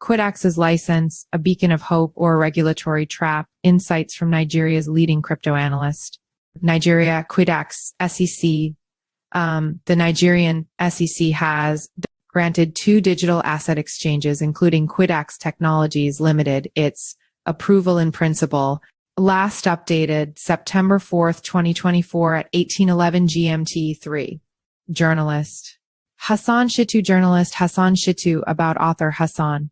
Quidax's license, a beacon of hope or a regulatory trap? Insights from Nigeria's leading crypto analyst. Nigeria, Quidax SEC. The Nigerian SEC has granted 2 digital asset exchanges, including Quidax Technologies Limited, its approval in principle. Last updated September 4th, 2024 at 1811 GMT3. Journalist. Hassan Shittu. Journalist Hassan Shittu about author Hassan.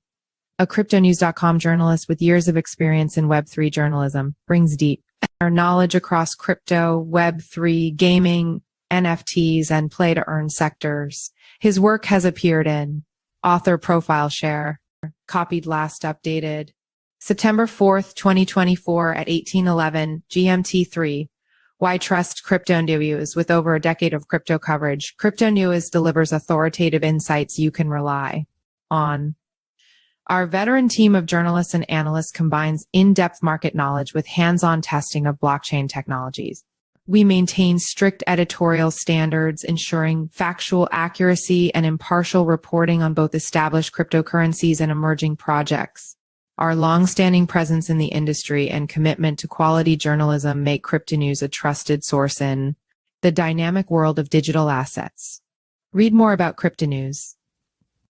A cryptonews.com journalist with years of experience in Web3 journalism, brings deep knowledge across crypto, Web3 gaming, NFTs, and play-to-earn sectors. His work has appeared in Author Profile Share, copied last updated September 4th, 2024 at 1811 GMT3. Why Trust Cryptonews? With over a decade of crypto coverage, Cryptonews delivers authoritative insights you can rely on. Our veteran team of journalists and analysts combines in-depth market knowledge with hands-on testing of blockchain technologies. We maintain strict editorial standards, ensuring factual accuracy and impartial reporting on both established cryptocurrencies and emerging projects. Our long-standing presence in the industry and commitment to quality journalism make Cryptonews a trusted source in the dynamic world of digital assets. Read more about Cryptonews.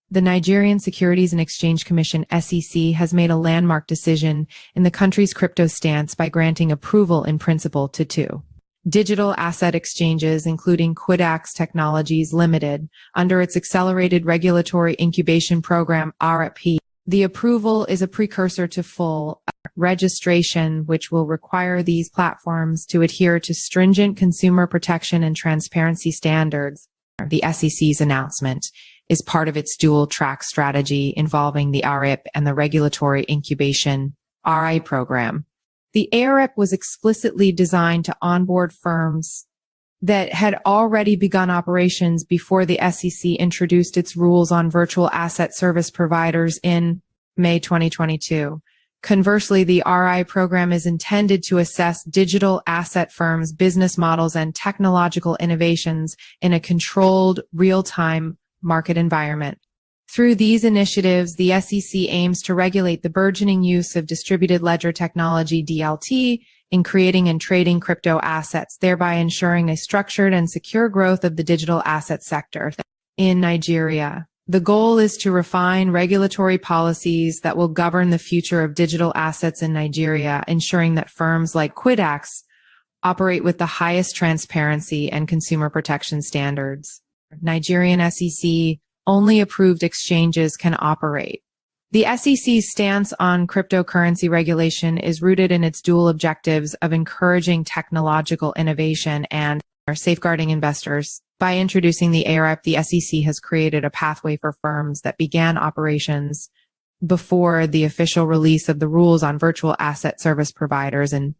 The Nigerian Securities and Exchange Commission (SEC) has made a landmark decision in the country's crypto stance by granting approval in principle to 2 digital asset exchanges, including Quidax Technologies Limited, under its Accelerated Regulatory Incubation Program (RIP). The approval is a precursor to full registration, which will require these platforms to adhere to stringent consumer protection and transparency standards. The SEC's announcement is part of its dual-track strategy involving the ARIP and the Regulatory Incubation (RI) program. The ARIP was explicitly designed to onboard firms that had already begun operations before the SEC introduced its rules on virtual asset service providers in May 2022. Conversely, the RI program is intended to assess digital asset firms' business models and technological innovations in a controlled, real-time market environment. Through these initiatives, the SEC aims to regulate the burgeoning use of distributed ledger technology (DLT) in creating and trading crypto assets, thereby ensuring a structured and secure growth of the digital asset sector in Nigeria. The goal is to refine regulatory policies that will govern the future of digital assets in Nigeria, ensuring that firms like Quidax operate with the highest transparency and consumer protection standards. Nigerian SEC only approved exchanges can operate. The SEC's stance on cryptocurrency regulation is rooted in its dual objectives of encouraging technological innovation and safeguarding investors. By introducing the ARIP, the SEC has created a pathway for firms that began operations before the official release of the rules on virtual asset service providers in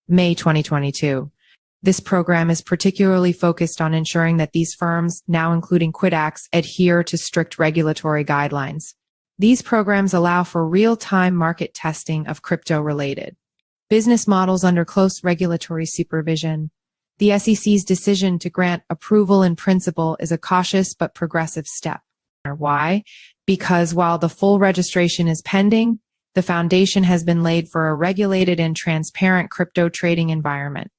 May 2022. This program is particularly focused on ensuring that these firms, now including Quidax, adhere to strict regulatory guidelines. These programs allow for real-time market testing of crypto-related business models under close regulatory supervision. The SEC's decision to grant approval in principle is a cautious but progressive step. Why? Because while the full registration is pending, the foundation has been laid for a regulated and transparent crypto trading environment.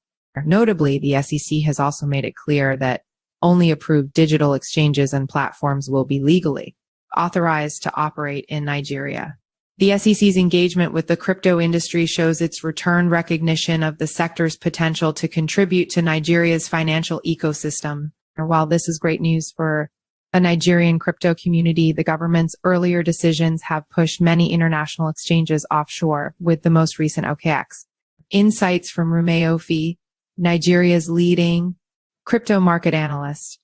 Notably, the SEC has also made it clear that only approved digital exchanges and platforms will be legally authorized to operate in Nigeria. The SEC's engagement with the crypto industry shows its returned recognition of the sector's potential to contribute to Nigeria's financial ecosystem. While this is great news for a Nigerian crypto community, the government's earlier decisions have pushed many international exchanges offshore, with the most recent OKX. Insights from Rume Ofi, Nigeria's leading crypto market analyst.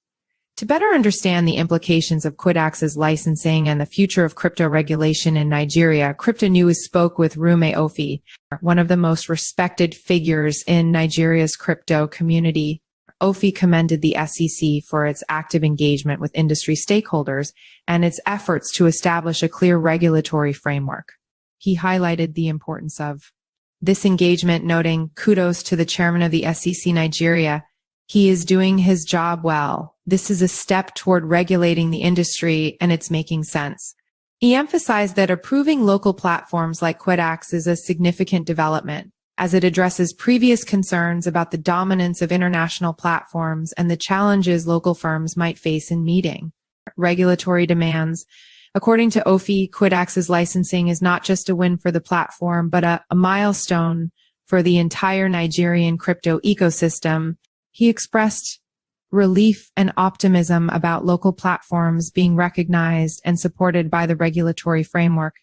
To better understand the implications of Quidax's licensing and the future of crypto regulation in Nigeria, Cryptonews spoke with Rume Ofi, one of the most respected figures in Nigeria's crypto community. Ofi commended the SEC for its active engagement with industry stakeholders and its efforts to establish a clear regulatory framework. He highlighted the importance of this engagement, noting, "Kudos to the chairman of the SEC Nigeria. He is doing his job well. This is a step toward regulating the industry, and it's making sense." He emphasized that approving local platforms like Quidax is a significant development, as it addresses previous concerns about the dominance of international platforms and the challenges local firms might face in meeting regulatory demands. According to Ofi, Quidax's licensing is not just a win for the platform, but a milestone for the entire Nigerian crypto ecosystem. He expressed relief and optimism about local platforms being recognized and supported by the regulatory framework,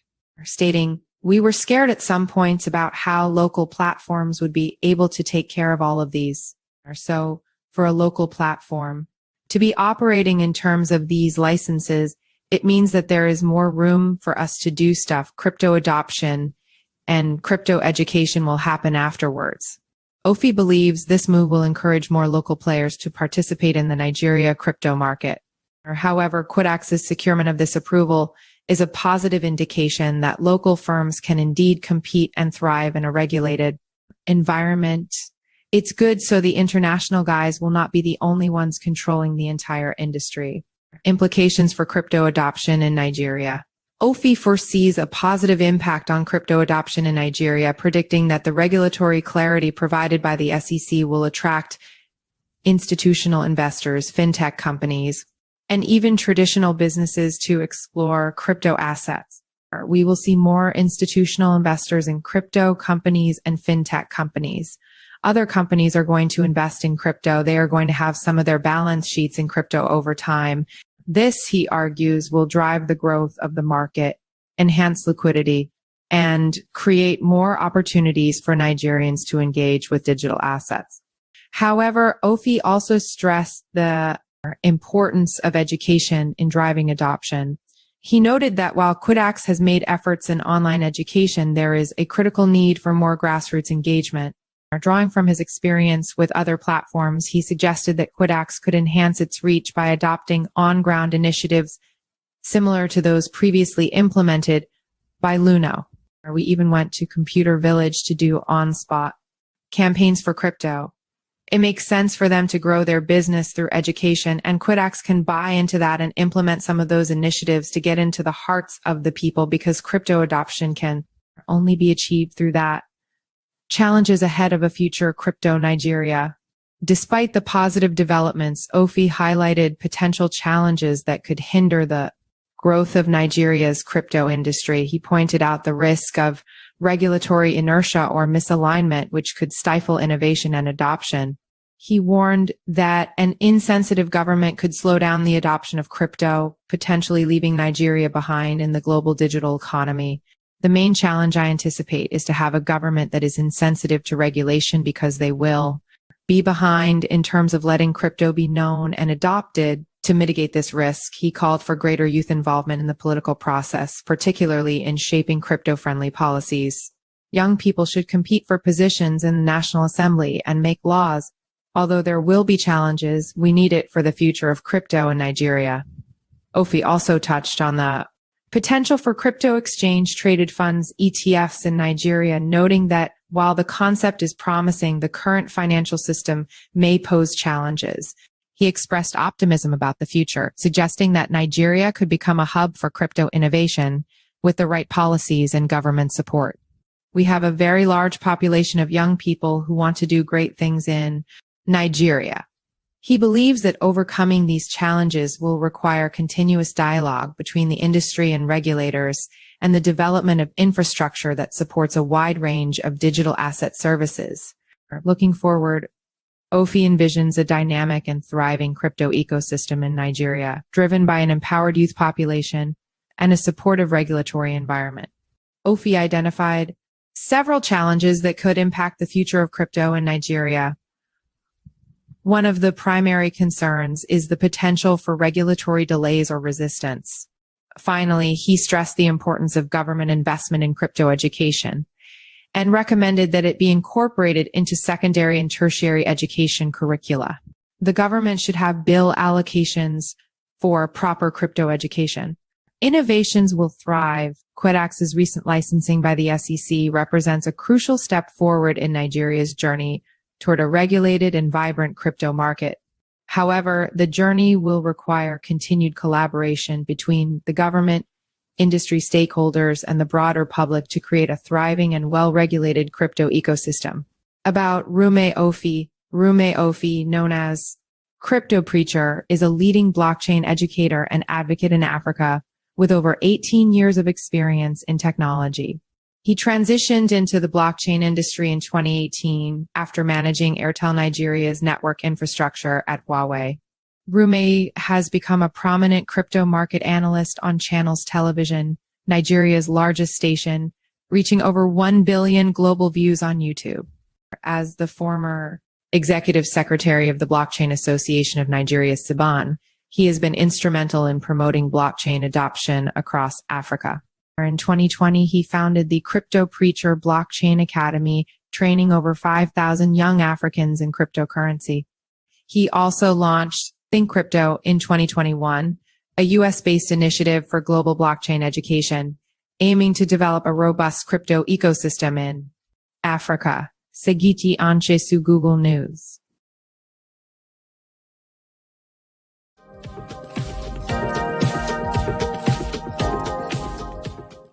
stating, "We were scared at some points about how local platforms would be able to take care of all of these." So for a local platform to be operating in terms of these licenses, it means that there is more room for us to do stuff. Crypto adoption and crypto education will happen afterwards. Ofi believes this move will encourage more local players to participate in the Nigeria crypto market. However, Quidax's securement of this approval is a positive indication that local firms can indeed compete and thrive in a regulated environment. It's good so the international guys will not be the only ones controlling the entire industry. Implications for crypto adoption in Nigeria. Ofi foresees a positive impact on crypto adoption in Nigeria, predicting that the regulatory clarity provided by the SEC will attract institutional investors, fintech companies, and even traditional businesses to explore crypto assets. We will see more institutional investors in crypto companies and fintech companies. Other companies are going to invest in crypto. They are going to have some of their balance sheets in crypto over time. This, he argues, will drive the growth of the market, enhance liquidity, and create more opportunities for Nigerians to engage with digital assets. However, Ofi also stressed the importance of education in driving adoption. He noted that while Quidax has made efforts in online education, there is a critical need for more grassroots engagement. Drawing from his experience with other platforms, he suggested that Quidax could enhance its reach by adopting on-ground initiatives similar to those previously implemented by Luno. We even went to Computer Village to do on-spot campaigns for crypto. It makes sense for them to grow their business through education, and Quidax can buy into that and implement some of those initiatives to get into the hearts of the people, because crypto adoption can only be achieved through that. Challenges ahead of a future crypto Nigeria. Despite the positive developments, Ofi highlighted potential challenges that could hinder the growth of Nigeria's crypto industry. He pointed out the risk of regulatory inertia or misalignment, which could stifle innovation and adoption. He warned that an insensitive government could slow down the adoption of crypto, potentially leaving Nigeria behind in the global digital economy. The main challenge I anticipate is to have a government that is insensitive to regulation, because they will be behind in terms of letting crypto be known and adopted. To mitigate this risk, he called for greater youth involvement in the political process, particularly in shaping crypto-friendly policies. Young people should compete for positions in the National Assembly and make laws. Although there will be challenges, we need it for the future of crypto in Nigeria. Ofi also touched on the potential for crypto exchange traded funds ETFs in Nigeria, noting that while the concept is promising, the current financial system may pose challenges. He expressed optimism about the future, suggesting that Nigeria could become a hub for crypto innovation with the right policies and government support. We have a very large population of young people who want to do great things in Nigeria. He believes that overcoming these challenges will require continuous dialogue between the industry and regulators, and the development of infrastructure that supports a wide range of digital asset services. Looking forward, Ofi envisions a dynamic and thriving crypto ecosystem in Nigeria, driven by an empowered youth population and a supportive regulatory environment. Ofi identified several challenges that could impact the future of crypto in Nigeria. One of the primary concerns is the potential for regulatory delays or resistance. Finally, he stressed the importance of government investment in crypto education and recommended that it be incorporated into secondary and tertiary education curricula. The government should have bill allocations for proper crypto education. Innovations will thrive. Quidax's recent licensing by the SEC represents a crucial step forward in Nigeria's journey toward a regulated and vibrant crypto market. However, the journey will require continued collaboration between the government, industry stakeholders, and the broader public to create a thriving and well-regulated crypto ecosystem. About Rume Ofi. Rume Ofi, known as Crypto Preacher, is a leading blockchain educator and advocate in Africa with over 18 years of experience in technology. He transitioned into the blockchain industry in 2018 after managing Airtel Nigeria's network infrastructure at Huawei. Rume has become a prominent crypto market analyst on Channels Television, Nigeria's largest station, reaching over 1 billion global views on YouTube. As the former executive secretary of the Blockchain Association of Nigeria, Siban, he has been instrumental in promoting blockchain adoption across Africa. In 2020, he founded the Crypto Preacher Blockchain Academy, training over 5,000 young Africans in cryptocurrency. He also launched Think Crypto in 2021, a US-based initiative for global blockchain education, aiming to develop a robust crypto ecosystem in Africa. Segiti Anchesu, Google News.